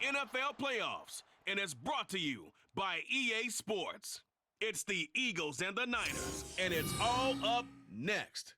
NFL playoffs, and it's brought to you by EA Sports. It's the Eagles and the Niners, and it's all up next.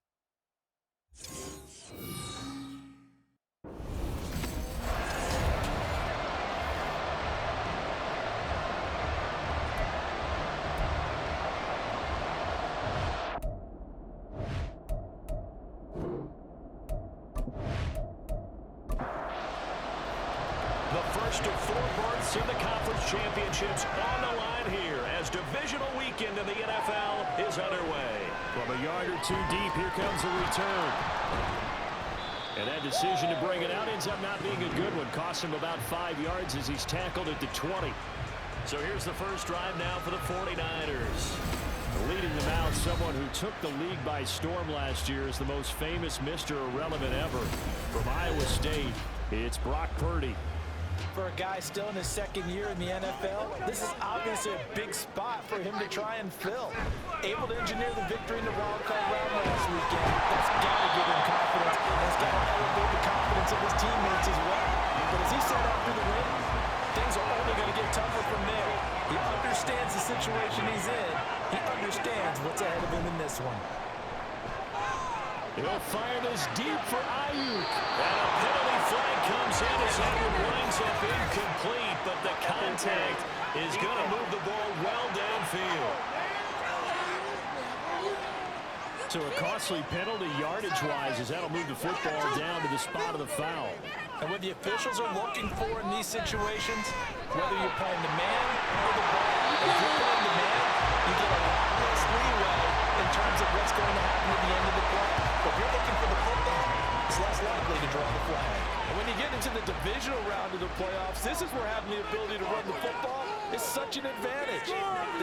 First of 4 berths in the conference championships on the line here as divisional weekend in the NFL is underway. From a yard or 2 deep, here comes a return. And that decision to bring it out ends up not being a good one. Costs him about 5 yards as he's tackled at the 20. So here's the first drive now for the 49ers. Leading them out, someone who took the league by storm last year is the most famous Mr. Irrelevant ever. From Iowa State, it's Brock Purdy. For a guy still in his second year in the NFL, this is obviously a big spot for him to try and fill. Able to engineer the victory in the wild card round last weekend. That's got to give him confidence. That's got to elevate the confidence of his teammates as well. But as he said after the win, things are only going to get tougher from there. He understands the situation he's in. He understands what's ahead of him in this one. He'll fire this deep for Ayuk. And a penalty flag comes in as that one winds up incomplete, but the contact is going to move the ball well downfield. So a costly penalty yardage-wise as that'll move the football down to the spot of the foul. And what the officials are looking for in these situations, whether you're playing the man or the ball, if you're playing the man, you get a lot less leeway in terms of what's going to happen at the end of the play. But if you're looking for the football, it's less likely to draw the flag. And when you get into the divisional round of the playoffs, this is where having the ability to run the football is such an advantage.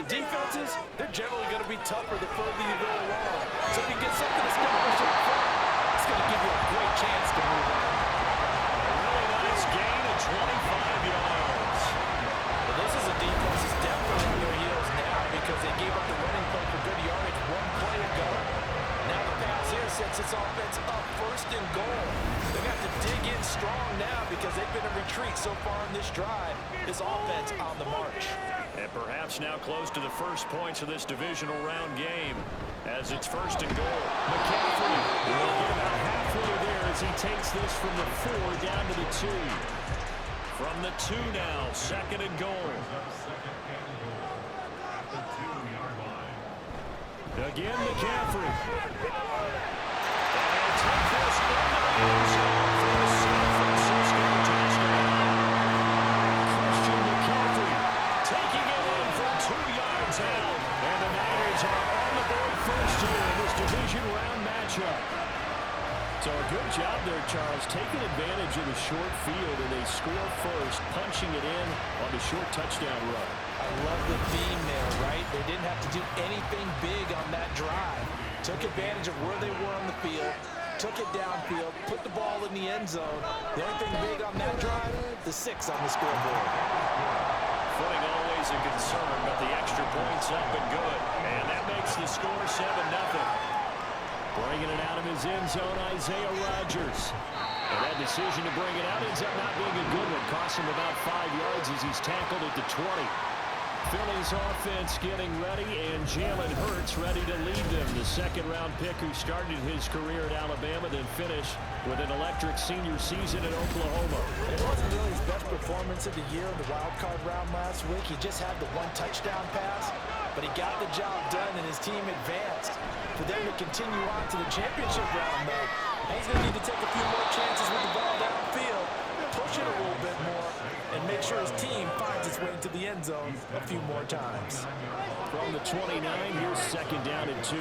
The defenses, they're generally going to be tougher the further you go along. So if you get something established up front, it's going to give you a great chance to move on. A really nice gain of 25 yards. Well, this is a defense that's definitely on their heels now because they gave up the running play for good yardage 1 play ago. Now the pass here sets its offense up 1st and goal. They're going to have to dig in strong now because they've been in retreat so far in this drive. This offense on the march. And perhaps now close to the first points of this divisional round game as it's 1st and goal. McCaffrey will get about halfway there as he takes this from the 4 down to the 2. From the 2 now, 2nd and goal. Again, McCaffrey. And take this into the end zone for the San Francisco touchdown. Christian McCaffrey taking it in from 2 yards out. And the Niners are on the board first here in this division round matchup. So a good job there, Charles, taking advantage of the short field, and they score first, punching it in on the short touchdown run. I love the theme there, right? They didn't have to do anything big on that drive. Took advantage of where they were on the field, took it downfield, put the ball in the end zone. The only thing big on that drive, the 6 on the scoreboard. Footing always a concern, but the extra point's up and good. And that makes the score 7-0. Bringing it out of his end zone, Isaiah Rodgers. And that decision to bring it out ends up not being a good one. Costs him about 5 yards as he's tackled at the 20. Philly's offense getting ready, and Jalen Hurts ready to lead them. The 2nd-round pick who started his career at Alabama, then finished with an electric senior season at Oklahoma. It wasn't really his best performance of the year in the wild card round last week. He just had the 1 touchdown pass, but he got the job done and his team advanced. For them to continue on to the championship round, though, he's going to need to take a few more chances with the ball downfield, push it a little bit more, and make sure his team finds its way into the end zone a few more times. From the 29, here's 2nd down and 2.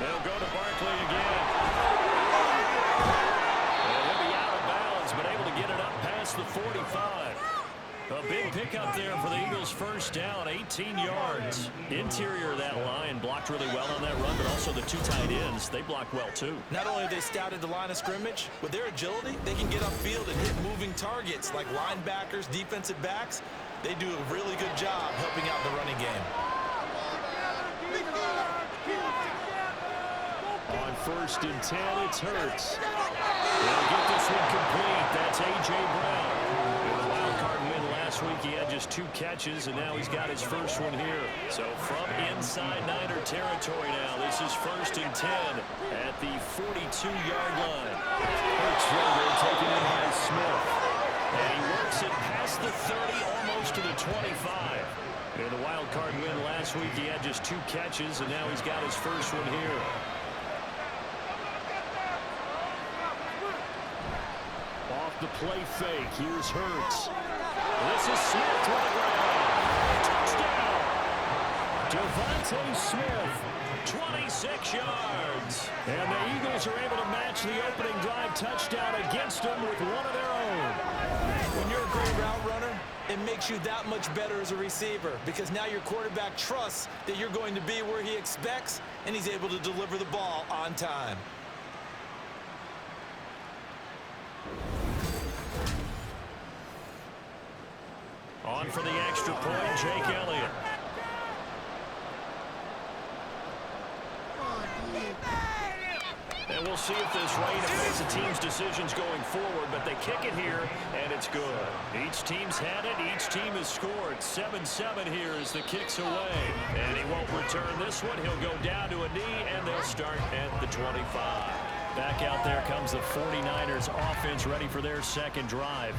They'll go to Barkley again. And he'll be out of bounds, but able to get it up past the 45. A big pickup there for the Eagles' first down, 18 yards. Interior of that line blocked really well on that run, but also the 2 tight ends, they blocked well too. Not only have they scouted the line of scrimmage, with their agility, they can get upfield and hit moving targets like linebackers, defensive backs. They do a really good job helping out the running game. On 1st and 10, it's Hurts. They'll get this one complete. That's It's A.J. Brown. In the wild card win last week, he had just 2 catches, and now he's got his first one here. So from inside Niner territory now, this is 1st and 10 at the 42-yard line. Hurts there, taken in by Smith. And he works it past the 30, almost to the 25. In the wild card win last week, he had just 2 catches, and now he's got his first one here. Off the play fake, here's Hurts. This is Smith to the ground. Touchdown! Devontae Smith, 26 yards. And the Eagles are able to match the opening drive touchdown against them with one of their own. When you're a great route runner, it makes you that much better as a receiver because now your quarterback trusts that you're going to be where he expects, and he's able to deliver the ball on time. On for the extra point, Jake Elliott. And we'll see if this rain affects the team's decisions going forward, but they kick it here, and it's good. Each team's had it. Each team has scored. 7-7 here as the kick's away. And he won't return this one. He'll go down to a knee, and they'll start at the 25. Back out there comes the 49ers offense ready for their second drive.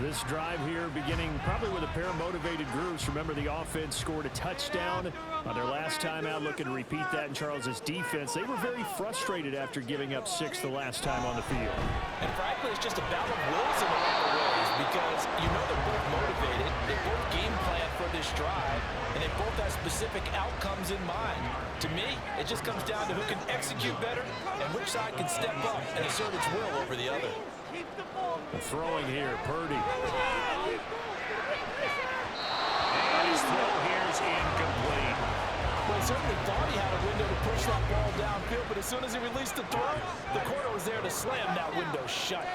This drive here beginning probably with a pair of motivated groups. Remember, the offense scored a touchdown on their last time out. Looking to repeat that in Charles's defense. They were very frustrated after giving up 6 the last time on the field. And frankly, it's just a battle of wills in a lot of ways because you know they're both motivated. They both game plan for this drive, and they both have specific outcomes in mind. To me, it just comes down to who can execute better and which side can step up and assert its will over the other. Throwing here, Purdy. And his throw here is incomplete. Well, he certainly thought he had a window to push that ball downfield, but as soon as he released the throw, the corner was there to slam that window shut.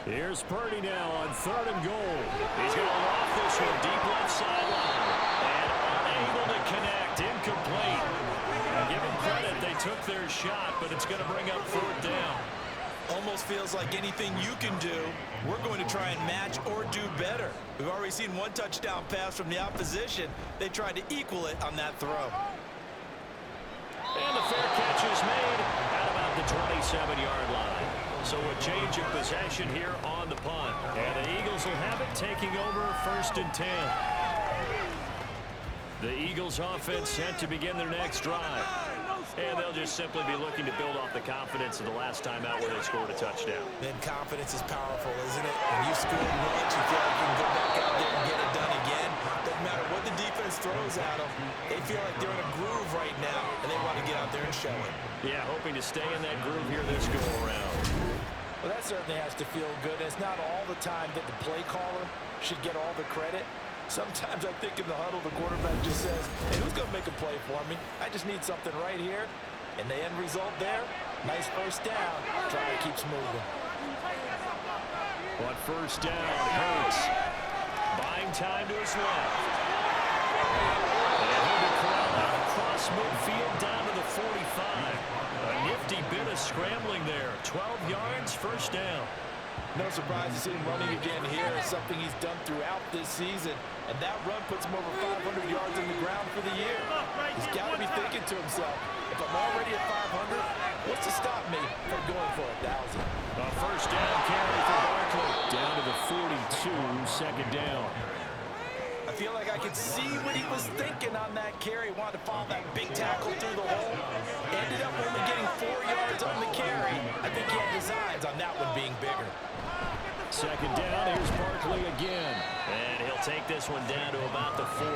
Here's Purdy now on 3rd and goal. He's going to loft this one deep left sideline. And unable to connect, incomplete. Give him credit, they took their shot, but it's going to bring up 4th down. Almost feels like anything you can do, we're going to try and match or do better. We've already seen one touchdown pass from the opposition. They tried to equal it on that throw. And the fair catch is made at about the 27-yard line. So a change of possession here on the punt. And the Eagles will have it, taking over 1st and 10. The Eagles offense set to begin their next drive. And they'll just simply be looking to build off the confidence of the last time out where they scored a touchdown. Then confidence is powerful, isn't it? When you score once, you feel like you can go back out there and get it done again. Doesn't matter what the defense throws at them. They feel like they're in a groove right now, and they want to get out there and show it. Yeah, hoping to stay in that groove here this go-around. Well, that certainly has to feel good. It's not all the time that the play caller should get all the credit. Sometimes I think in the huddle, the quarterback just says, hey, who's going to make a play for me? I just need something right here. And the end result there, nice first down. Drive keeps moving. But first down, Hurts. Buying time to his left. And he'll be corralled out across midfield down to the 45. A nifty bit of scrambling there. 12 yards, first down. No surprise to see him running again here. It's something he's done throughout this season. And that run puts him over 500 yards on the ground for the year. He's got to be thinking to himself, if I'm already at 500, what's to stop me from going for 1,000? A first down carry for Barkley. Down to the 42, 2nd down. I feel like I could see what he was thinking on that carry. Wanted to follow that big tackle through the hole. Ended up only getting 4 yards on the carry. I think he had designs on that one being bigger. 2nd down, here's Barkley again. And he'll take this one down to about the 40.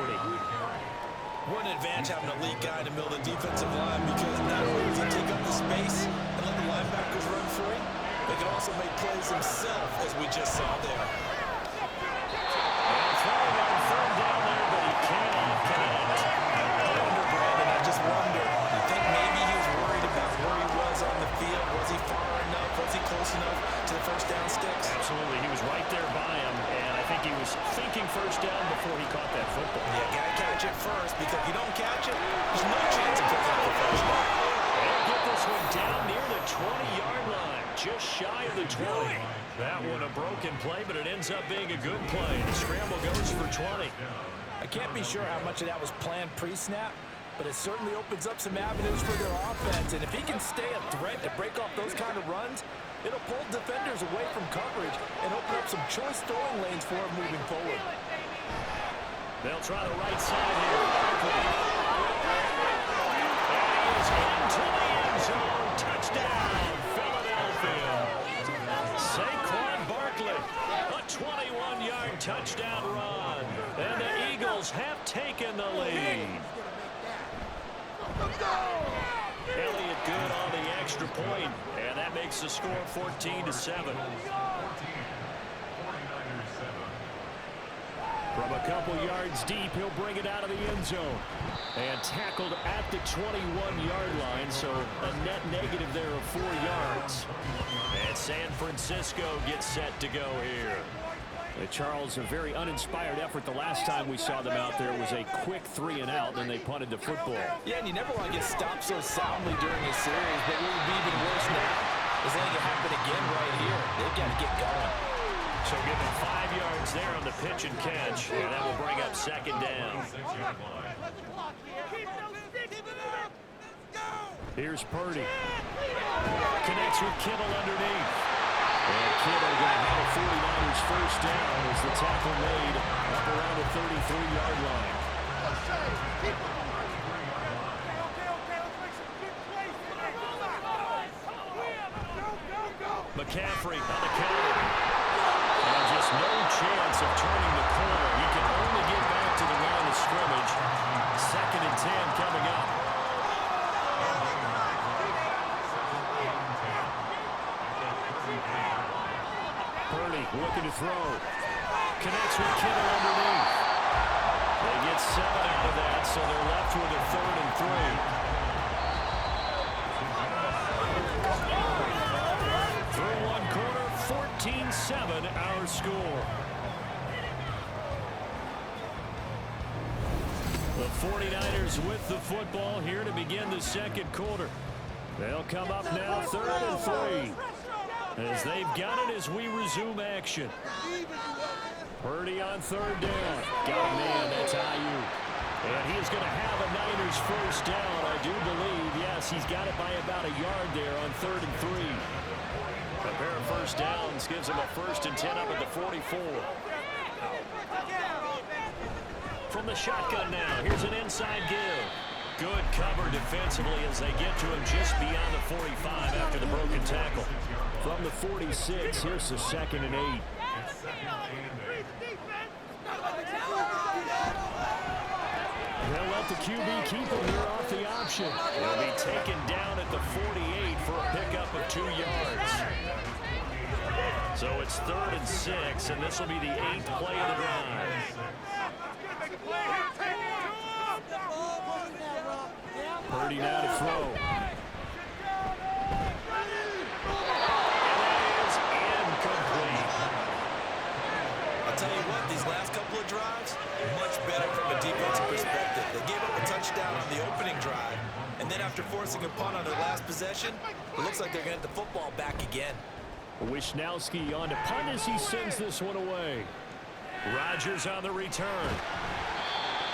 What an advantage having an elite guy in the middle of the defensive line because not only does he take up the space and let the linebackers run free, they can also make plays himself, as we just saw there. And throwing on 3rd down there, but he cannot connect. I wonder, Brandon, I just wonder, you think maybe he was worried about where he was on the field? Was he far enough? Was he close enough to the first down sticks? Absolutely. He was right there by him, and I think he was thinking first down before he caught that football. Yeah, got to catch it first, because if you don't catch it, there's no chance of picking up the first down. They'll get this one down near the 20-yard line, just shy of the 20. broken play, but it ends up being a good play. The scramble goes for 20. I can't be sure how much of that was planned pre-snap, but it certainly opens up some avenues for their offense. And if he can stay a threat to break off those kind of runs, it'll pull defenders away from coverage and open up some choice throwing lanes for him moving forward. They'll try the right side here. And he's into the end zone. Touchdown, Philadelphia. Saquon Barkley, a 21-yard touchdown run. And the Eagles have taken the lead. Elliott good on the extra point, and that makes the score 14-7. From a couple yards deep, he'll bring it out of the end zone. And tackled at the 21-yard line, so a net negative there of 4 yards. And San Francisco gets set to go here. Charles, a very uninspired effort the last time we saw them out there. It was a quick 3-and-out, then they punted the football. Yeah, and you never want to get stopped so soundly during a series, but it would be even worse now. Is letting it happen again right here. They've got to get going. So give him 5 yards there on the pitch and catch, and that will bring up second down. Here's Purdy. Connects with Kittle underneath. And Kittle going to have a 49ers first down as the tackle made up around the 33-yard line. McCaffrey on the counter. And just no chance of turning the corner. He can only get back to the line of scrimmage. 2nd and 10 coming up. Purdy looking to throw. Connects with Kittle underneath. They get 7 out of that, so they're left with a 3rd and 3. Through one quarter, 14-7 our score. The 49ers with the football here to begin the second quarter. They'll come up now 3rd and 3. As they've got it as we resume action. Purdy on 3rd down. Got a man, that's IU. And he is going to have a Niners first down, I do believe. Yes, he's got it by about a yard there on 3rd and 3. A pair of first downs gives him a 1st and 10 up at the 44. From the shotgun now, here's an inside give. Good cover defensively as they get to him just beyond the 45 after the broken tackle. From the 46, here's the 2nd and 8. They'll let the QB keep him here off the option. He'll be taken down at the 48 for a pickup of 2 yards. So it's 3rd and 6, and this will be the 8th play of the drive. Purdy now to throw. I'll tell you what, these last couple of drives, much better from a defensive perspective. They gave up a touchdown on the opening drive, and then after forcing a punt on their last possession, it looks like they're going to get the football back again. Wisnowski on to punt as he sends this one away. Rodgers on the return.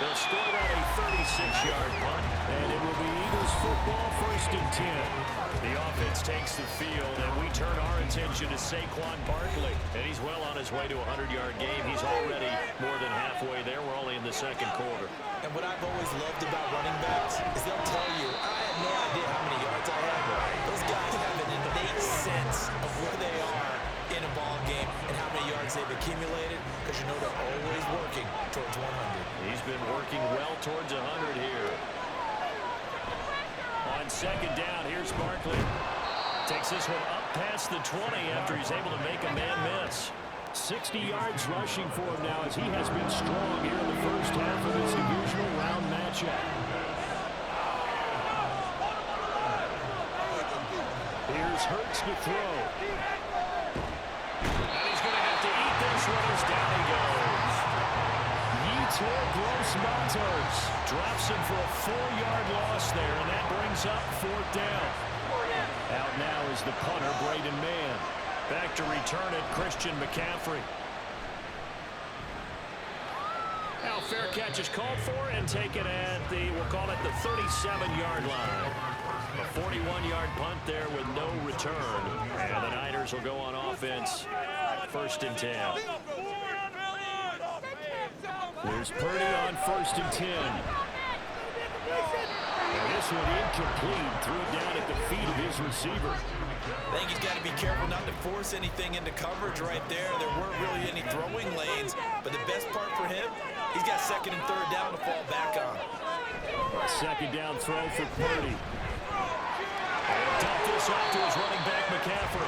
They'll score that a 36-yard punt, and it will be Eagles football 1st and 10. The offense takes the field, and we turn our attention to Saquon Barkley. And he's well on his way to a 100-yard game. He's already more than halfway there. We're only in the second quarter. And what I've always loved about running backs is they'll tell you, I have no idea how many yards I have. Those guys have an innate sense of where they are in a ball game and how many yards they've accumulated, because you know they're always working towards 100. He's been working well towards 100 here. On 2nd down, here's Barkley. Takes this one up past the 20 after he's able to make a man miss. 60 yards rushing for him now as he has been strong here in the first half of this divisional round matchup. Here's Hurts to throw. And he's going to have to eat this one as down he goes. Yetur Gross-Matos drops him for a 4-yard loss there, and that brings up 4th down. Out now is the punter, Braden Mann. Back to return it, Christian McCaffrey. Now fair catch is called for and taken at the, we'll call it the 37-yard line. A 41-yard punt there with no return. And the Niners will go on offense, 1st and 10. There's Purdy on 1st and 10. And this one incomplete. Threw it down at the feet of his receiver. I think he's got to be careful not to force anything into coverage right there. There weren't really any throwing lanes, but the best part for him, he's got 2nd and 3rd down to fall back on. A 2nd down throw for Purdy. And dump this off to his running back, McCaffrey.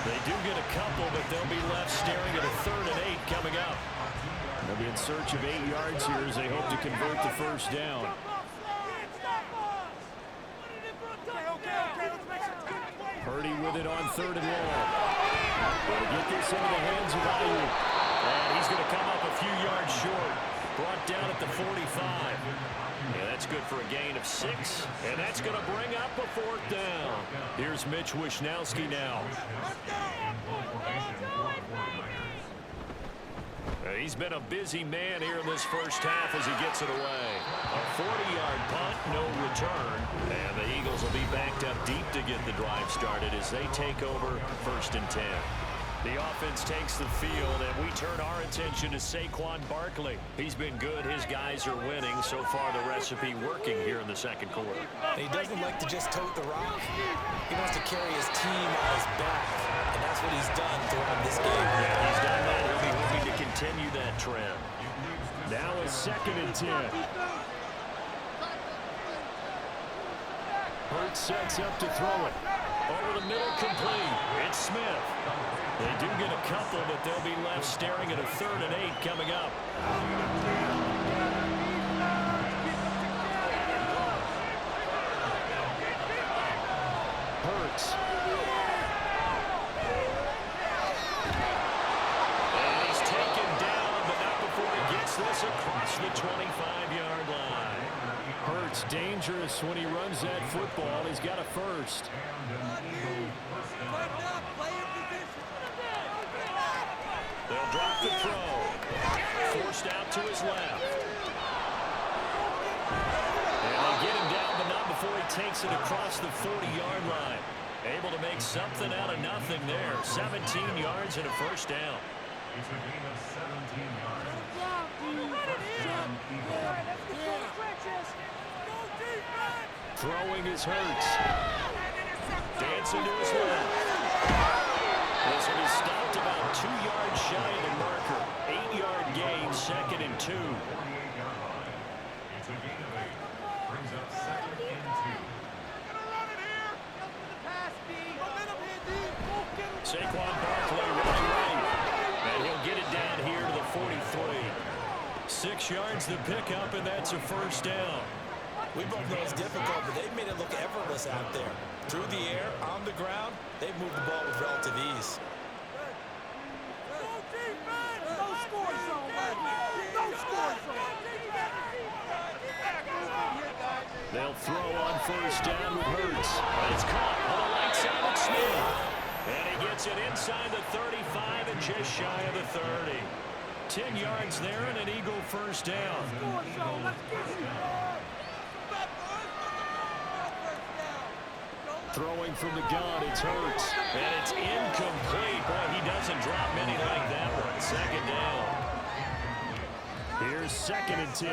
They do get a couple, but they'll be left staring at a 3rd and 8 coming up. They'll be in search of 8 yards here as they hope to convert the 1st down. Purdy with it on 3rd and long. They'll get this into the hands of Ayuk. And he's going to come up a few yards short. Brought down at the 45. Yeah, that's good for a gain of 6. And that's going to bring up a 4th down. Here's Mitch Wishnowski now. He's been a busy man here in this 1st half as he gets it away. A 40-yard punt, no return. And the Eagles will be backed up deep to get the drive started as they take over 1st and 10. The offense takes the field, and we turn our attention to Saquon Barkley. He's been good. His guys are winning. So far, the recipe working here in the 2nd quarter. He doesn't like to just tote the rock. He wants to carry his team on his back, and that's what he's done throughout this game. Yeah, he's done that. He'll be hoping to continue that trend. Now a 2nd and 10. Hurts sets up to throw it. Over the middle, complete. It's Smith. They do get a couple, but they'll be left staring at a 3rd and 8 coming up. Hurts. And he's taken down, but not before he gets this across the 25-yard line. Hurts dangerous when he runs that football. He's got a 1st. They'll drop the throw. Forced out to his left. And they get him down, but not before he takes it across the 40-yard line. Able to make something out of nothing there. 17 yards and a 1st down. Throwing is Hurts. Dancing to his left. This one is stopped about 2 yards shy of the marker. 8-yard gain, 2nd and 2. Saquon Barkley running right. And he'll get it down here to the 43. 6 yards to pick up, and that's a 1st down. We both know it's difficult, but they've made it look effortless out there. Through the air, on the ground, they've moved the ball with relative ease. They'll throw on 1st down with Hurts. It's caught on the right side of Smith. And he gets it inside the 35 and just shy of the 30. 10 yards there and an Eagle 1st down. Throwing from the gun, it's Hurts. And it's incomplete. Boy, he doesn't drop many like that one. 2nd down. Here's 2nd and 10.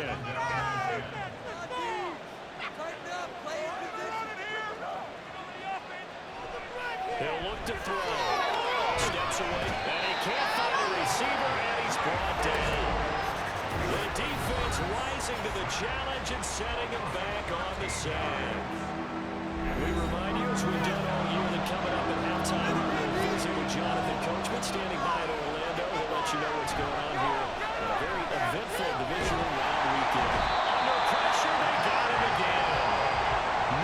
He'll look to throw. Steps away, and he can't find a receiver, and he's brought down. The defense rising to the challenge and setting him back on the sand. We remind you, as we've done all year, that coming up at halftime, we'll visit with Jonathan Coachman standing by in Orlando. He'll let you know what's going on here. A very eventful divisional round weekend. Under pressure, they got him again.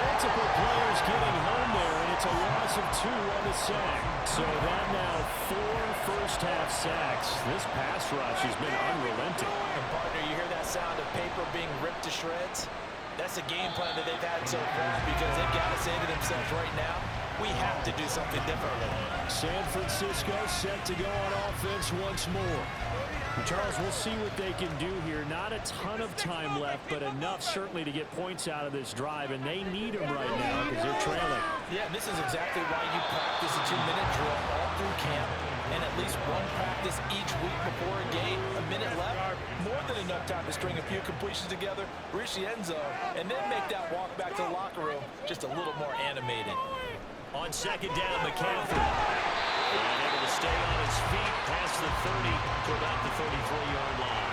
Multiple players getting home there, and it's a loss of 2 on the sack. So that now 4 first-half sacks. This pass rush has been unrelenting. And partner, you hear that sound of paper being ripped to shreds? That's a game plan that they've had so far because they've got to say to themselves right now, we have to do something differently. San Francisco set to go on offense once more. Charles, we'll see what they can do here. Not a ton of time left, but enough certainly to get points out of this drive, and they need them right now because they're trailing. Yeah, this is exactly why you practice a 2-minute drill all through camp and at least one practice each week before a game. A minute left, more than enough time to string a few completions together, reach the end zone, and then make that walk back to the locker room just a little more animated. On second down, McCaffrey. And able to stay on his feet past the 30 to about the 33-yard line.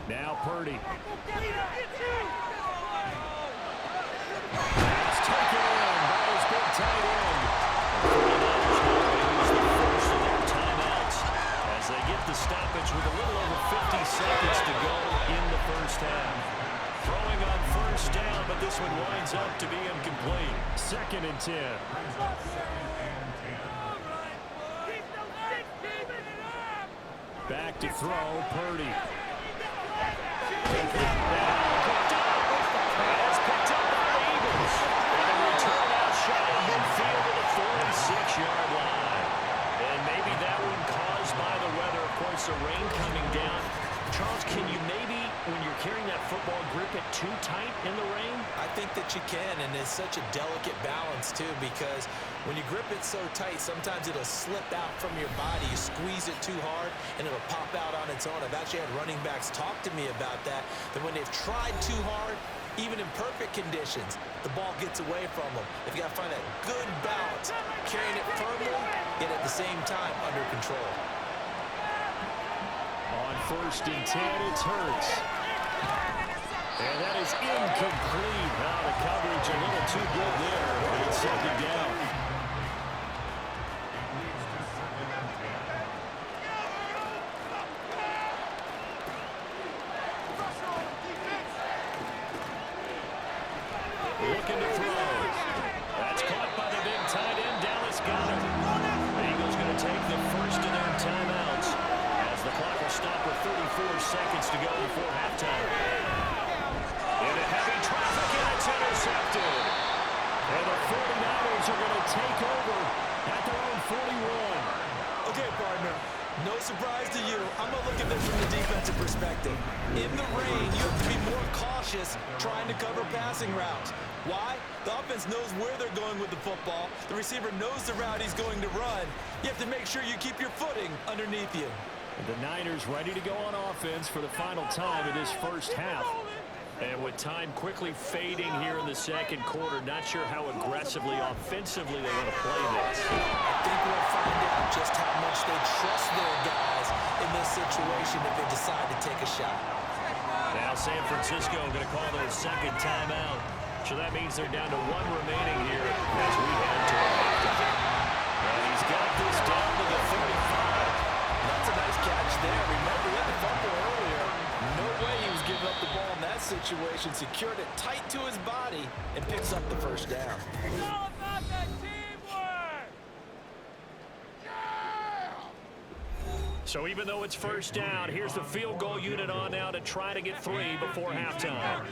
Now Purdy. Pass taken in by his big tight end. The 49ers now use the first of their timeouts as they get the stoppage with a little over 50 seconds to go in the first half. Throwing on first down, but this one winds up to be incomplete. 2nd and 10. Back to throw, Purdy. Picked up by the Eagles. And a return out shot in midfield to the 46-yard line. And maybe that one caused by the weather. Of course, the rain coming down. Charles, can you maybe, when you're carrying that football, grip it too tight in the rain? I think that you can, and it's such a delicate balance, too, because when you grip it so tight, sometimes it'll slip out from your body. You squeeze it too hard, and it'll pop out on its own. I've actually had running backs talk to me about that when they've tried too hard, even in perfect conditions, the ball gets away from them. They've got to find that good balance, carrying it firmly, yet at the same time under control. On 1st and 10, it's Hurts. And that is incomplete. Now the coverage a little too good there, but it's 2nd down. Looking to throw. That's caught by the big tight end, Dallas Goedert. The Eagles going to take the first of their timeouts as the clock will stop with 34 seconds to go before halftime. Into heavy traffic, and it's intercepted. And the 49ers are going to take over at their own 41. Okay, partner, no surprise to you. I'm going to look at this from the defensive perspective. In the rain, you have to be more cautious trying to cover passing routes. Why? The offense knows where they're going with the football. The receiver knows the route he's going to run. You have to make sure you keep your footing underneath you. The Niners ready to go on offense for the final time in this first half. And with time quickly fading here in the second quarter, not sure how aggressively, offensively they want to play this. I think we'll find out just how much they trust their guys in this situation if they decide to take a shot. Now San Francisco going to call their second timeout. So that means they're down to 1 remaining here as we head to halftime. And he's got this down to the 35. That's a nice catch there. Remember, he had the fumble earlier. No way he was giving up the ball in that situation. Secured it tight to his body and picks up the first down. It's all about that teamwork! So even though it's first down, here's the field goal unit on now to try to get 3 before halftime.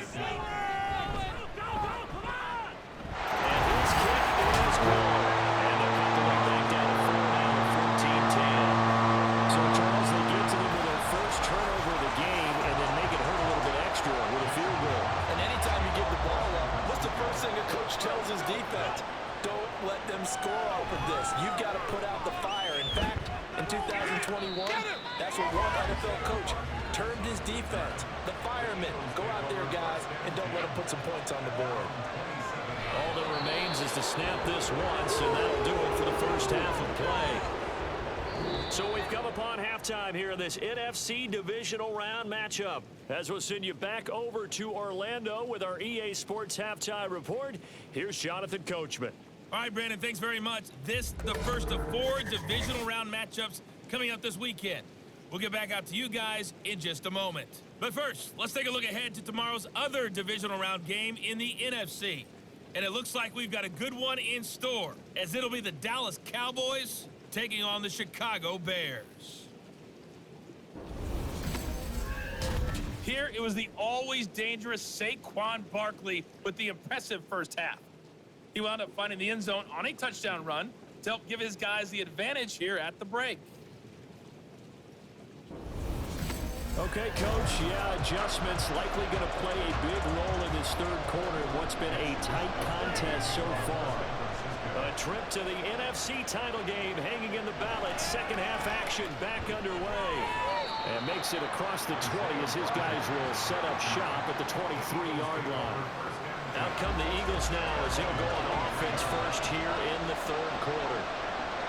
And his kick is good. And they'll cut the way back down to 4 now, 14-10. So, Charles, they get to them with their first turnover of the game and then make it hurt a little bit extra with a field goal. And anytime you give the ball up, what's the first thing a coach tells his defense? Don't let them score off of this. You've got to put out the fire. In fact, in 2021, that's what one NFL coach termed his defense. The firemen. Go out there, guys, and don't let them put some points on the board. All that remains is to snap this once, and that'll do it for the first half of play. So we've come upon halftime here in this NFC divisional round matchup. As we'll send you back over to Orlando with our EA Sports Halftime Report, here's Jonathan Coachman. All right, Brandon, thanks very much. This the first of 4 divisional round matchups coming up this weekend. We'll get back out to you guys in just a moment. But first, let's take a look ahead to tomorrow's other divisional round game in the NFC. And it looks like we've got a good one in store, as it'll be the Dallas Cowboys taking on the Chicago Bears. here, it was the always dangerous Saquon Barkley with the impressive first half. He wound up finding the end zone on a touchdown run to help give his guys the advantage here at the break. Okay, Coach, yeah, adjustments likely going to play a big role in this third quarter in what's been a tight contest so far. A trip to the NFC title game hanging in the balance. Second half action back underway. And makes it across the 20 as his guys will set up shop at the 23-yard line. Out come the Eagles now as they'll go on offense first here in the third quarter.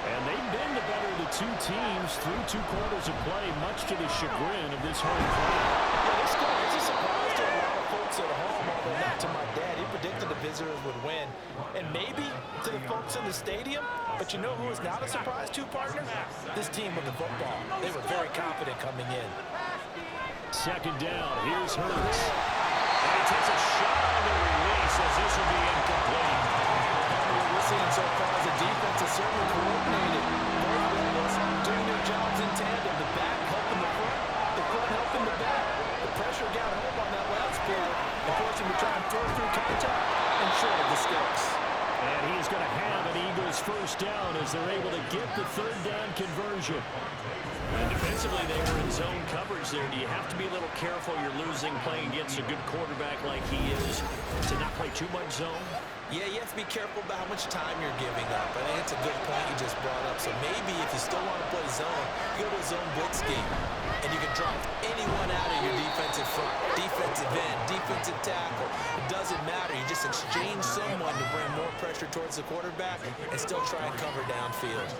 And they've been the better of the two teams through 2 quarters of play, much to the chagrin of this home crowd. Yeah, this score is a surprise to a lot of folks at home, although not to my dad. He predicted the visitors would win. And maybe to the folks in the stadium, but you know who is not a surprise to, partner? This team with the football. They were very confident coming in. Second down, here's Hurts. And he takes a shot on the release as this will be incomplete. What we're seeing so far is the defense is certainly coordinated. Both levels doing their jobs in tandem. The back helping the front helping the back. The pressure got home on that last play and forced him to try and throw through contact and short of the sticks. And he's going to have an Eagles first down as they're able to get the third down conversion. And defensively, they were in zone coverage there. Do you have to be a little careful? You're losing playing against a good quarterback like he is to not play too much zone? Yeah, you have to be careful about how much time you're giving up. I think it's a good point you just brought up. So maybe if you still want to play zone, you go to a zone blitz scheme. And you can drive anyone out of your defensive front. Defensive end, defensive tackle. It doesn't matter. You just exchange someone to bring more pressure towards the quarterback and still try and cover downfield.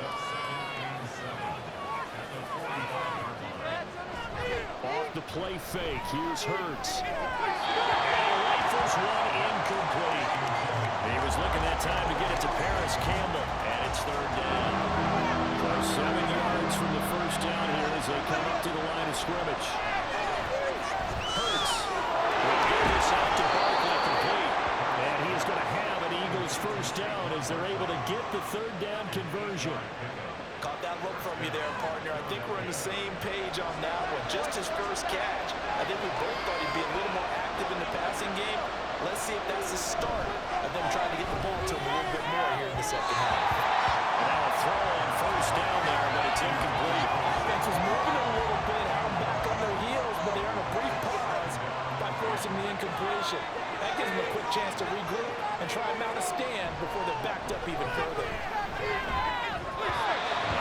Off the play fake, here's Hurts. And he rifles one incomplete. He was looking that time to get it to Paris Campbell. And it's third down. So 7 yards from the first down here as they come up to the line of scrimmage. Hurts will give this out to Barkley complete. And he's going to have an Eagles first down as they're able to get the third down conversion. Caught that look from you there, partner. I think we're on the same page on that one. Just his first catch. I think we both thought he'd be a little more active in the passing game. Let's see if that's the start of them trying to get the ball to him a little bit more here in the second half. Now a throw on first down there, but it's incomplete. Offense was moving a little bit, had them back on their heels, but they're on a brief pause by forcing the incompletion. That gives them a quick chance to regroup and try and mount a stand before they're backed up even further.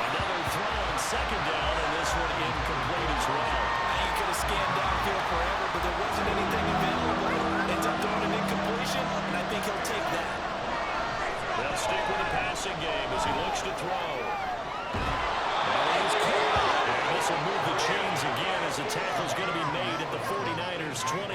Another throw on second down, and this one incomplete as well. You could have scanned downfield forever, but there wasn't anything available. Ends up throwing an incompletion, and I think he'll take that. They'll stick with the passing game as he looks to throw. And this will move the chains again as the tackle's going to be made at the 49ers 23.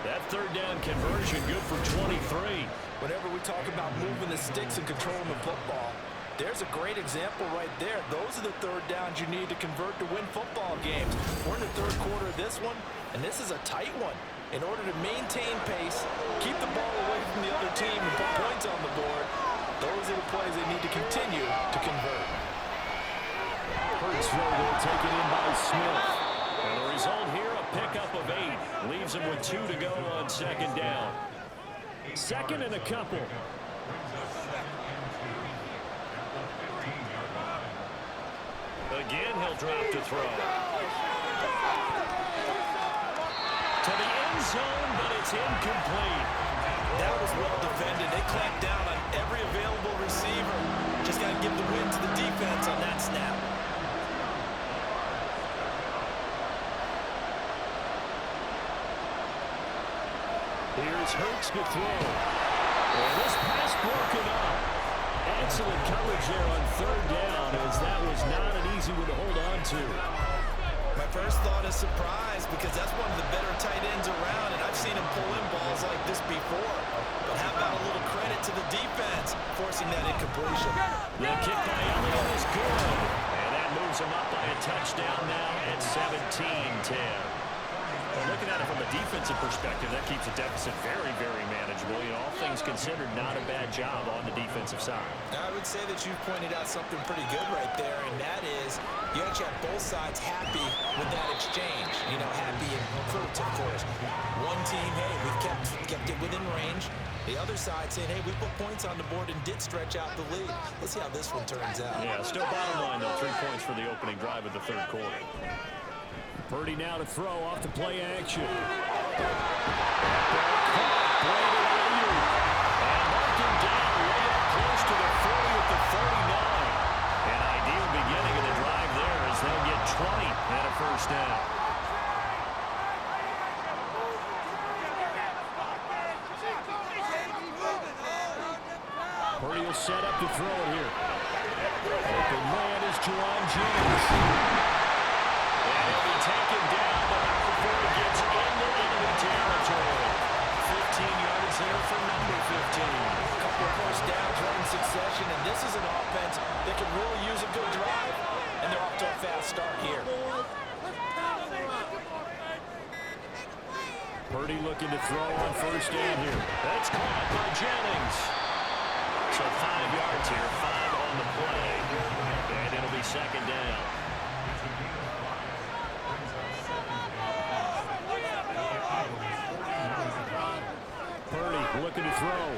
That third down conversion good for 23. Whenever we talk about moving the sticks and controlling the football, there's a great example right there. Those are the third downs you need to convert to win football games. We're in the third quarter of this one, and this is a tight one. In order to maintain pace, keep the ball away from the other team, and put points on the board, those are the plays they need to continue to convert. Hurts will take it in by Smith. And the result here, a pickup of 8. Leaves him with 2 to go on second down. Second and a couple. Again, he'll drop to throw. To the end zone, but it's incomplete. That was well defended. They clamped down on every available receiver. Just got to give the win to the defense on that snap. Here's Hurts to throw. And this pass broken up. Excellent coverage there on third down, as that was not an easy one to hold on to. My first thought is surprise, because that's one of the better tight ends around, and I've seen him pull in balls like this before. But how about a little credit to the defense forcing that incompletion? The kick by Elliott is good. And that moves him up by a touchdown now at 17-10. Well, looking at it from a defensive perspective, that keeps the deficit very, very manageable. You know, all things considered, not a bad job on the defensive side. I would say that you pointed out something pretty good right there, and that is you actually have both sides happy with that exchange. You know, happy in efforts, of course. One team, hey, we've kept it within range. The other side saying, hey, we put points on the board and did stretch out the lead. Let's see how this one turns out. Yeah, still bottom line, though. 3 points for the opening drive of the third quarter. Purdy now to throw off the play action. Close to the 40 at the 39. An ideal beginning of the drive there as they'll get 20 and a first down. Purdy will set up to throw it here. Open man is Juwan Jennings. And he'll be taken down, but not before he gets into enemy territory. 15 yards there for number 15. First downs right in succession, and this is an offense that can really use a good drive, and they're off to a fast start here. Purdy looking to throw on first down here. That's caught by Jennings. So 5 yards here, 5 on the play, and it'll be second down. Purdy looking to throw.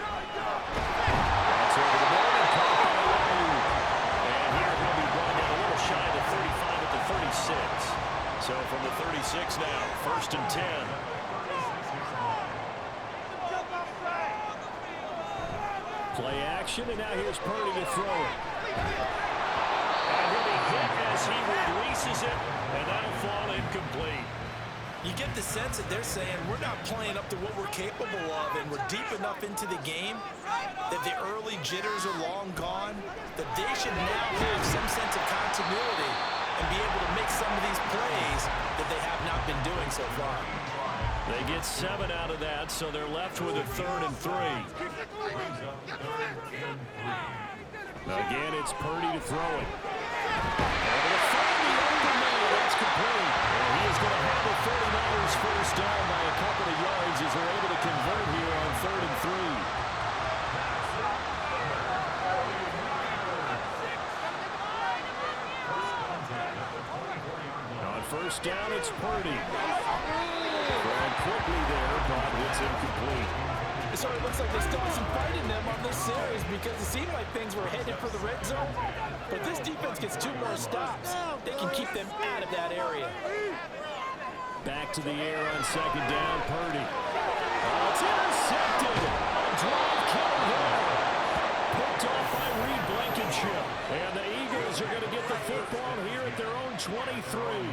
That's over the middle and caught by Lou. And here he'll be brought down a little shy of the 35 at the 36. So from the 36 now, first and 10. Play action, and now here's Purdy to throw it. And he'll be hit as he releases it, and that'll fall incomplete. You get the sense that they're saying we're not playing up to what we're capable of, and we're deep enough into the game that the early jitters are long gone, that they should now have some sense of continuity and be able to make some of these plays that they have not been doing so far. They get 7 out of that, so they're left with a 3rd and 3. Again, it's Purdy to throw it. Able to find the open man. That's complete. And he is going to have the 49ers first down by a couple of yards as they're able to convert here on 3rd and 3. On first down, it's Purdy. Throwing quickly there, but it's incomplete. It sort of looks like they still have some fight in them on this series because it seemed like things were headed for the red zone. But this defense gets 2 more stops. They can keep them out of that area. Back to the air on second down, Purdy. Oh, it's intercepted. A drive coming there. Picked off by Reed Blankenship. And the Eagles are going to get the football here at their own 23.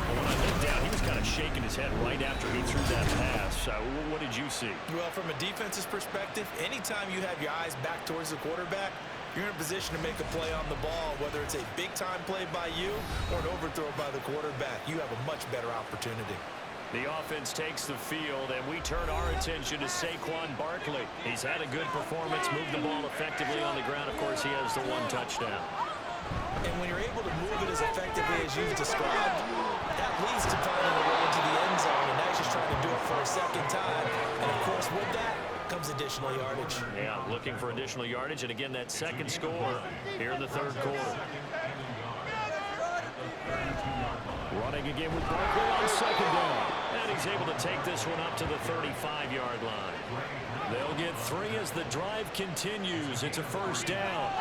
When I looked down, he was kind of shaking his head right after he threw that pass. What did you see? Well, from a defense's perspective, anytime you have your eyes back towards the quarterback, you're in a position to make a play on the ball, whether it's a big-time play by you or an overthrow by the quarterback. You have a much better opportunity. The offense takes the field, and we turn our attention to Saquon Barkley. He's had a good performance, moved the ball effectively on the ground. Of course, he has the 1 touchdown. And when you're able to move it as effectively as you've described, that leads to finding a way into the end zone, and now he's just trying to do it for a second time. And, of course, with that comes additional yardage. Yeah, looking for additional yardage, and again, that second score here in the third quarter. Running again with Barkley on second down. And he's able to take this one up to the 35-yard line. They'll get 3 as the drive continues. It's a first down.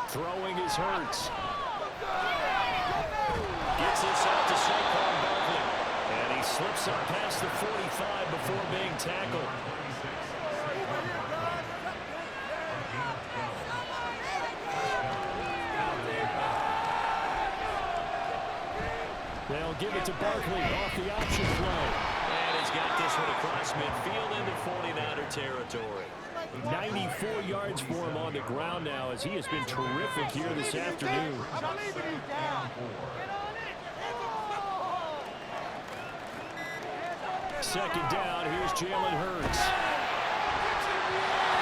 Throwing is Hurts. Gets this out to Saquon Barkley. And he slips up past the 45 before being tackled. They'll give it to Barkley off the option play. And he's got this one across midfield into 49er territory. 94 yards for him on the ground now as he has been terrific here this afternoon. Second down, here's Jalen Hurts.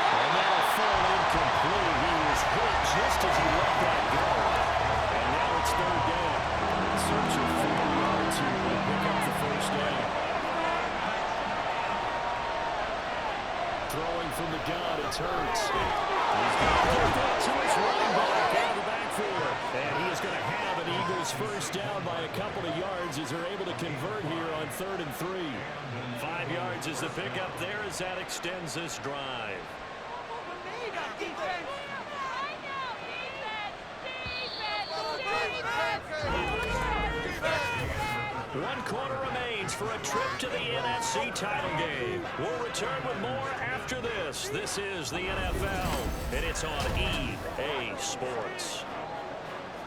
And that'll fall incomplete. He was hit just as he let that go. And now it's third down. Searching 4 yards here to pick up the first down. Throwing from the gun, it's Hurts. He's going to get that to his running back out of the backfield. And he is going to have an Eagles Eagles first down by a couple of yards as they're able to convert here on 3rd and 3. 5 yards is the pickup there as that extends this drive. One quarter remains for a trip to the NFC title game. We'll return with more after this. This is the NFL, and it's on EA Sports.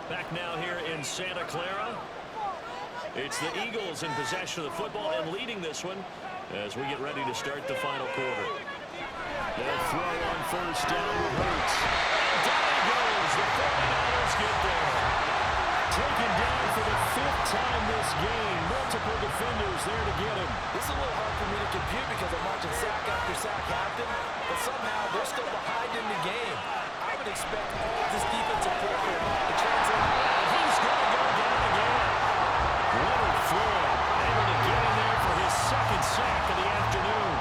Back now here in Santa Clara. It's the Eagles in possession of the football and leading this one as we get ready to start the final quarter. They'll throw on first down with Hurts. Down he goes. The 49ers get there. Taken down for the 5th time this game. Multiple defenders there to get him. This is a little hard for me to compute because I'm watching sack after sack happen, but somehow they're still behind in the game. I would expect all of this defensive pressure to translate. He's going to go down again. Leonard Floyd able to get in there for his 2nd sack of the afternoon.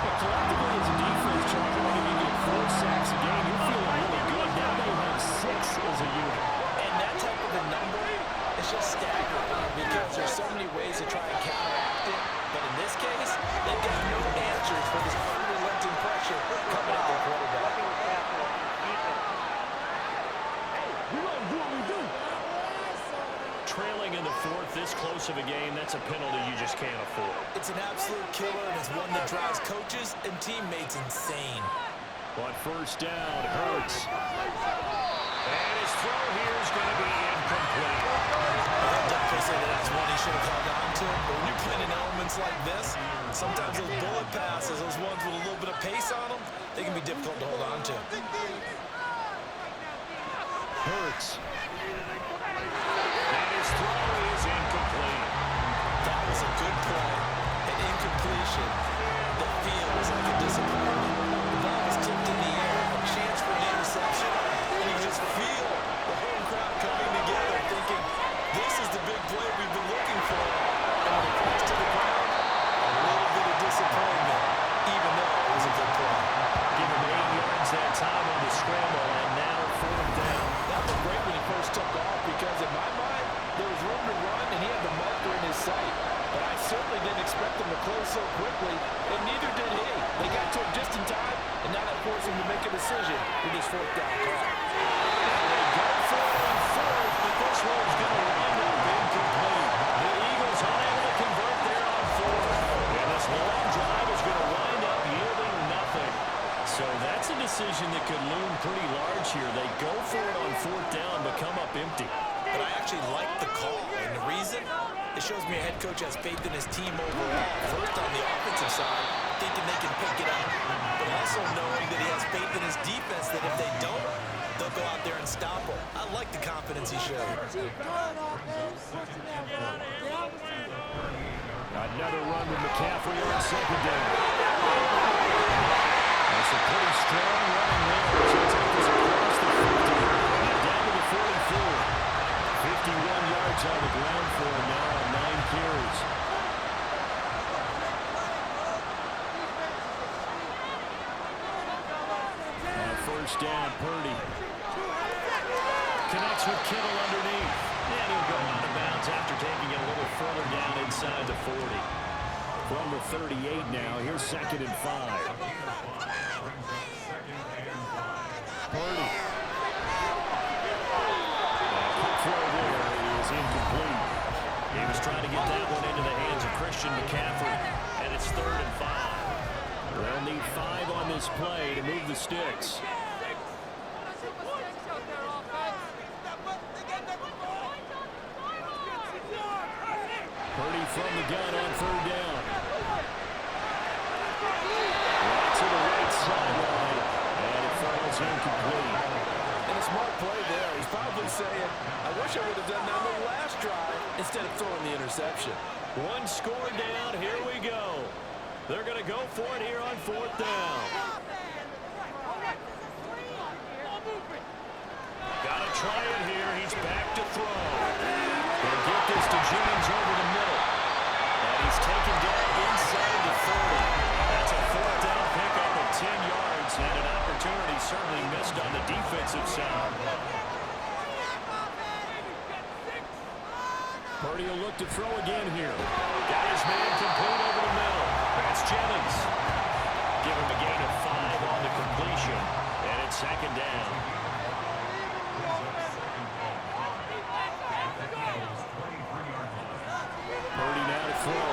But collectively as a defense, Charlie, when you get 4 sacks a game, you're feeling really good. Now they have 6 as a unit. And that type of a number is just staggering because there's so many ways to try and counteract it. But in this case, they've got no answers for this unrelenting pressure coming at their quarterback. Trailing in the 4th, this close of a game, that's a penalty you just can't afford. It's an absolute killer, and it's one that drives coaches and teammates insane. On first down, Hurts. And his throw here is going to be incomplete. I'll definitely say that that's one he should have held on to. But when you're playing in elements like this, sometimes those bullet passes, those ones with a little bit of pace on them, they can be difficult to hold on to. Hurts. And his throw is incomplete. That was a good play. An incompletion that feels like a disappointment. The ball was tipped in the air, a chance for an interception, and you just feel the whole crowd coming together thinking, this is the big play we've been looking for. And when it falls to the ground, a little bit of disappointment, even though it was a good play. Give him 8 yards that time on the scramble, and now 4th down. That was great when he first took off because in my mind, there was room to run and he had the marker in his sight. But I certainly didn't expect him to close so quickly, and neither did he. They got to him just in time, and now that forced him to make a decision with his 4th down call. They go for it on 4th, but this one's going to wind up incomplete. The Eagles unable to convert there on 4th. And this long drive is going to wind up yielding nothing. So that's a decision that could loom pretty large here. They go for it on 4th down, but come up empty. But I actually like the call, and the reason? It shows me a head coach has faith in his team overall. First on the offensive side, thinking they can pick it up, but also knowing that he has faith in his defense that if they don't, they'll go out there and stop him. I like the confidence he showed. Another run with McCaffrey on 2nd down. That's a pretty strong running there. He'll take this across the 50 and down to the 44. 51 yards on the ground for him now on 9 carries. First down, Purdy. Connects with Kittle underneath. And he'll go out of bounds after taking it a little further down inside the 40. From the 38 now, here's 2nd and 5. Purdy. Throw there is incomplete. He was trying to get that one into the hands of Christian McCaffrey, and it's 3rd and 5. They'll need 5 on this play to move the sticks. Purdy from the gun on 3rd down. Right to the right sideline, and it falls incomplete. And a smart play there. He's probably saying, I wish I would have done that on the last drive instead of throwing the interception. One score down. Here we go. They're going to go for it here on 4th down. Got to try it here. He's back to throw. They'll get this to Jennings over the middle. And he's taken down inside the 30. That's a 4th down pickup of 10 yards and an opportunity certainly missed on the defensive side. Purdy will look to throw again here. Got his man complete over the middle. That's Jennings. Give him a gain of 5 on the completion. And it's second down. Purdy now to throw.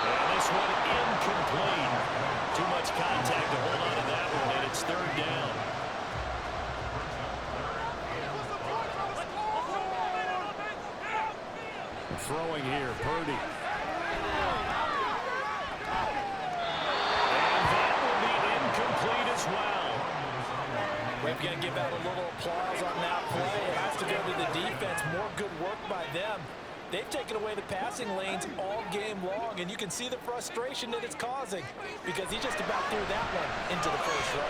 And this one incomplete. Too much contact to hold on to that one, and it's third down. Throwing here, Purdy. And that will be incomplete as well. We're going to give out a little applause on that play. It has to go to the defense. More good work by them. They've taken away the passing lanes all game long, and you can see the frustration that it's causing because he just about threw that one into the first row.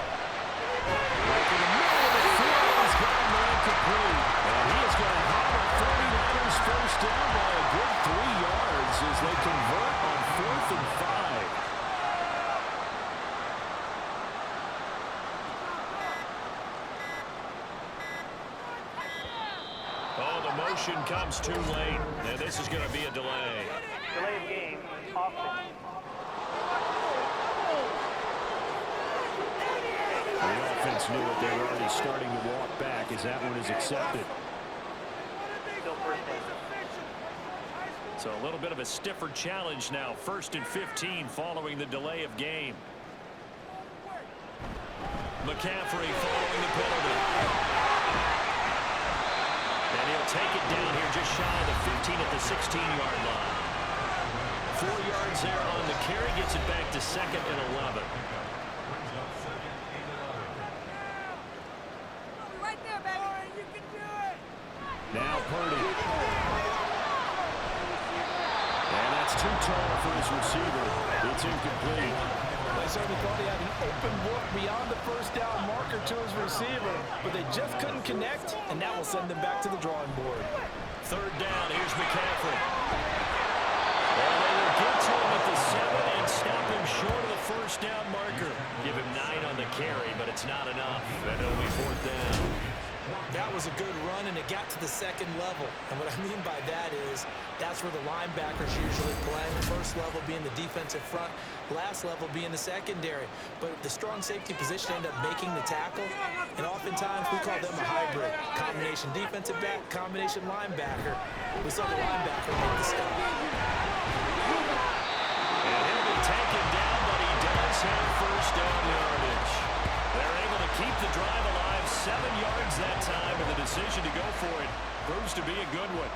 In the middle of the field, he's got a man complete. And he is going to have a 49ers first down by a good 3 yards as they convert on 4th and 5. Oh, the motion comes too late, and this is going to be a delay. Delay of game. Offense. The offense knew it. They were already starting to walk back as that one is accepted. Still first down. So a little bit of a stiffer challenge now. 1st and 15 following the delay of game. McCaffrey following the penalty. And he'll take it down here just shy of the 15 at the 16-yard line. 4 yards there on the carry. Gets it back to 2nd and 11. Right there, baby. You can do it. Now Purdy. And that's too tall for his receiver. It's incomplete. They certainly thought he had an open look beyond the first down marker to his receiver, but they just couldn't connect, and that will send them back to the drawing board. 3rd down. Here's McCaffrey. Well, they will get to him at the 7 and stop him short of the first down marker. Give him 9 on the carry, but it's not enough. And it'll be 4th down. That was a good run, and it got to the 2nd level. And what I mean by that is that's where the linebackers usually play. First level being the defensive front, last level being the secondary. But the strong safety position ended up making the tackle, and oftentimes we call them a hybrid. Combination defensive back, combination linebacker. We saw the linebacker make the stop. And he'll be taken down, but he does have first down yardage. They're able to keep the drive alive. 7 yards that time, and the decision to go for it proves to be a good one.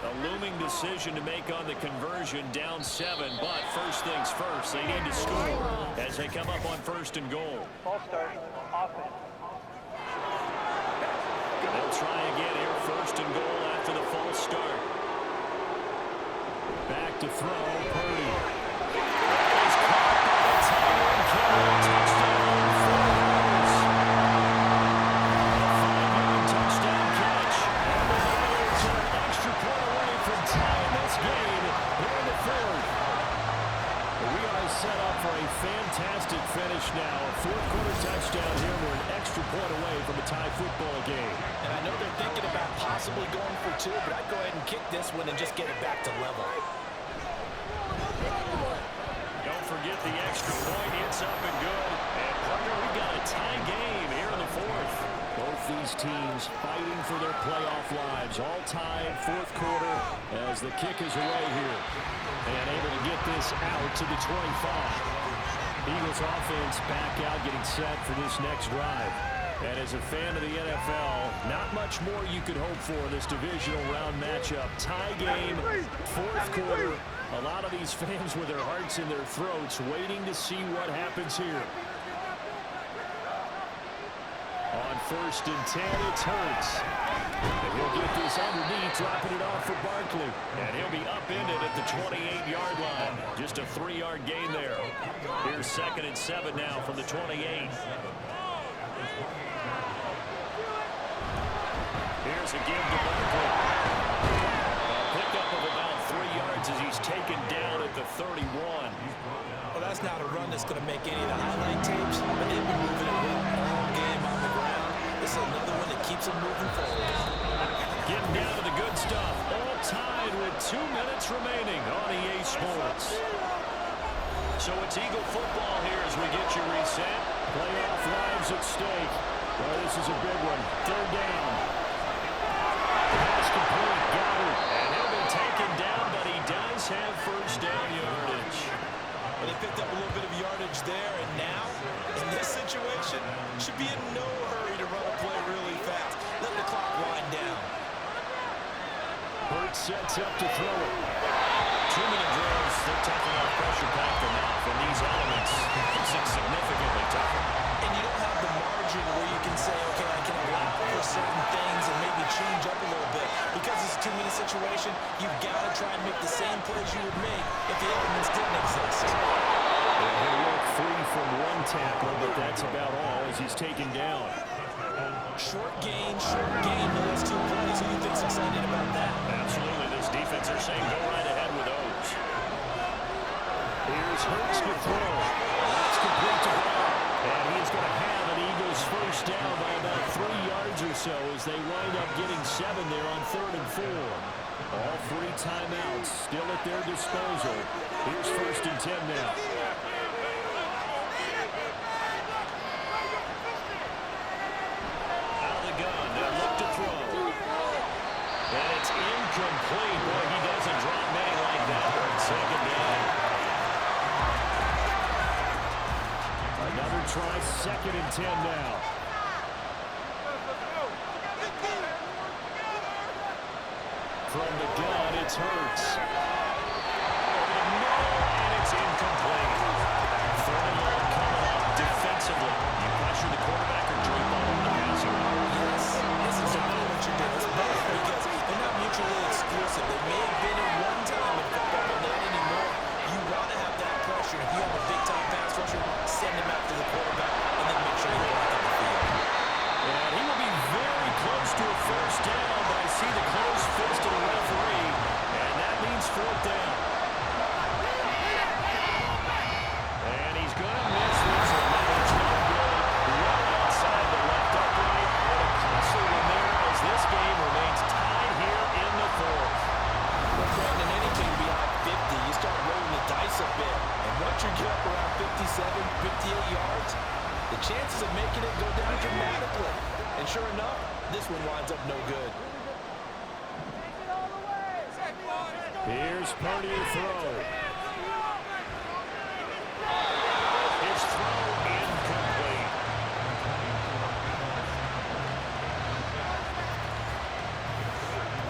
A looming decision to make on the conversion, down 7, but first things first, they need to score as they come up on 1st and goal. Ball start. Offense. They'll try again here, 1st and goal after the false start. Back to throw, Purdy. He's caught by the tight end, Kittle. Touchdown, 5-yard touchdown catch. And the Niners are an extra point away from tying this game here in the 4th. We are set up for a fantastic finish now. A 4th-quarter touchdown here. We're an extra point away from a tie football game. And I know they're thinking about possibly going for 2, but I'd go ahead and kick this one and just get it back to level. Don't forget the extra point. It's up and good. And partner, we got a tie game here in the 4th. Both these teams fighting for their playoff lives. All tied, 4th quarter as the kick is away here. And able to get this out to the 25. Eagles offense back out, getting set for this next drive. And as a fan of the NFL, not much more you could hope for in this divisional round matchup. Tie game, 4th quarter. A lot of these fans with their hearts in their throats waiting to see what happens here. On 1st and 10, it's Hurts. And he'll get this underneath, dropping it off for Barkley. And he'll be upended at the 28-yard line. Just a 3-yard gain there. Here's 2nd and 7 now from the 28. Here's a give to Barkley. A pickup of about 3 yards as he's taken down at the 31. Well, that's not a run that's going to make any of the highlight tapes, but they've been moving it well all game on the ground. This is another one that keeps them moving forward. Getting down to the good stuff. All tied with 2 minutes remaining on EA Sports. So it's Eagle football here as we get you reset. Playoff lives at stake. Well, this is a big one. Third down. Pass complete. Got it. And he'll be taken down, but he does have first down yardage. Well, they picked up a little bit of yardage there, and now, in this situation, should be in no hurry to run a play really fast. Let the clock wind down. Hurts sets up to throw it. 2-minute drills, they're taking off pressure packed enough, and these elements makes it significantly tougher. And you don't have the margin where you can say, okay, I can allow for certain things and maybe change up a little bit. Because it's a 2-minute situation, you've got to try and make the same plays you would make if the elements didn't exist. He'll work free from one tackle, but that's about all as he's taken down. Short gain in those 2 plays. Who do you think's excited about that? Absolutely. This defense are saying go right ahead with those. Here's Hurts to throw. That's complete to Brown. And he's going to have an Eagles first down by about 3 yards or so as they wind up getting 7 there on 3rd and 4. All 3 timeouts still at their disposal. Here's 1st and 10 now. And it's incomplete. Boy, he doesn't drop many like that. 2nd down. Another try, 2nd and 10 now. From the gun, it's Hurts. No, and it's incomplete. 3rd and long coming up defensively. You pressure the quarterback or drape on the passer. Yes, this is exactly what you do. It's both because they're not mutually exclusive. They may have been at one time in football, but not anymore. You want to have that pressure. If you have a big-time pass rusher, send him after the quarterback, and then make sure you block in the field. And he will be very close to a first down, but I see the closed fist of the referee, and that means 4th down. And he's going to miss this one. It's not good. Right outside the left upright. What a costly one there as this game remains tied here in the 4th. Well, Brandon, anything beyond 50, you start rolling the dice a bit. And once you get up around 57, 58 yards, the chances of making it go down dramatically. And sure enough, this one winds up no good. Here's Purdy to throw. His throw incomplete.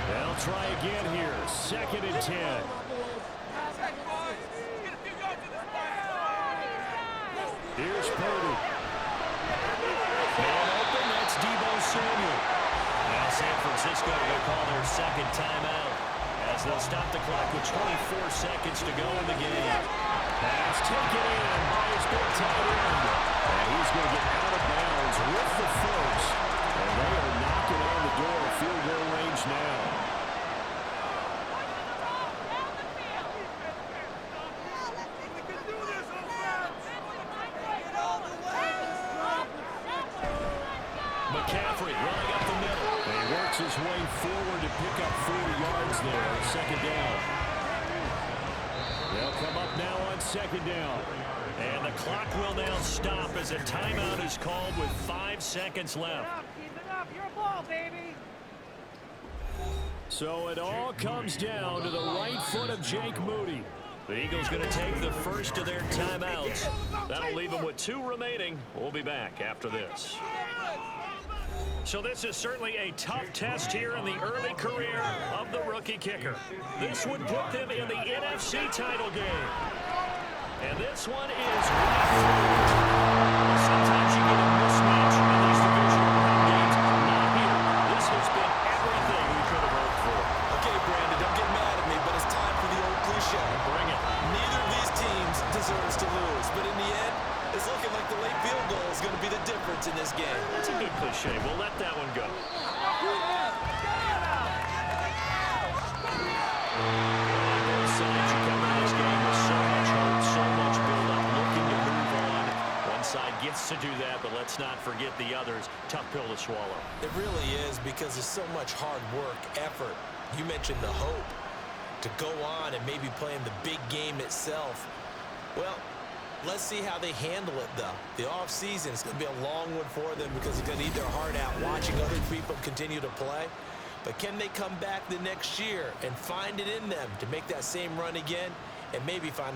They'll try again here. 2nd and 10. Here's Purdy. Man open, that's Deebo Samuel. Now San Francisco will call their 2nd timeout as they'll stop the clock with 24 seconds to go in the game. Pass taken in by his big tight end. And he's going to get out of bounds with the first. And they are knocking on the door of field goal range now. McCaffrey running up the middle. And he works his way forward to pick up 4 yards there. 2nd down. They'll come up now on 2nd down. And the clock will now stop as a timeout is called with 5 seconds left. Keep it up. Your ball, baby. So it all comes down to the right foot of Jake Moody. The Eagles going to take the first of their timeouts. That'll leave them with 2 remaining. We'll be back after this. So this is certainly a tough test here in the early career of the rookie kicker. This would put them in the NFC title game. And this one is sometimes you get a mismatch in these divisional round games. Not here. This has been everything we could have hoped for. Okay, Brandon, don't get mad at me, but it's time for the old cliche. Bring it. Neither of these teams deserves to lose, but in the end, it's looking like the late field goal is going to be the difference in this game. That's a good cliche. We'll let that one go. Both sides, you come in this game with so much hope, so much build-up, looking to move on. One side gets chance to do that, but let's not forget the others. Tough pill to swallow. It really is, because there's so much hard work, effort. You mentioned the hope to go on and maybe play in the big game itself. Well, let's see how they handle it, though. The offseason is going to be a long one for them because they're going to eat their heart out watching other people continue to play. But can they come back the next year and find it in them to make that same run again and maybe find a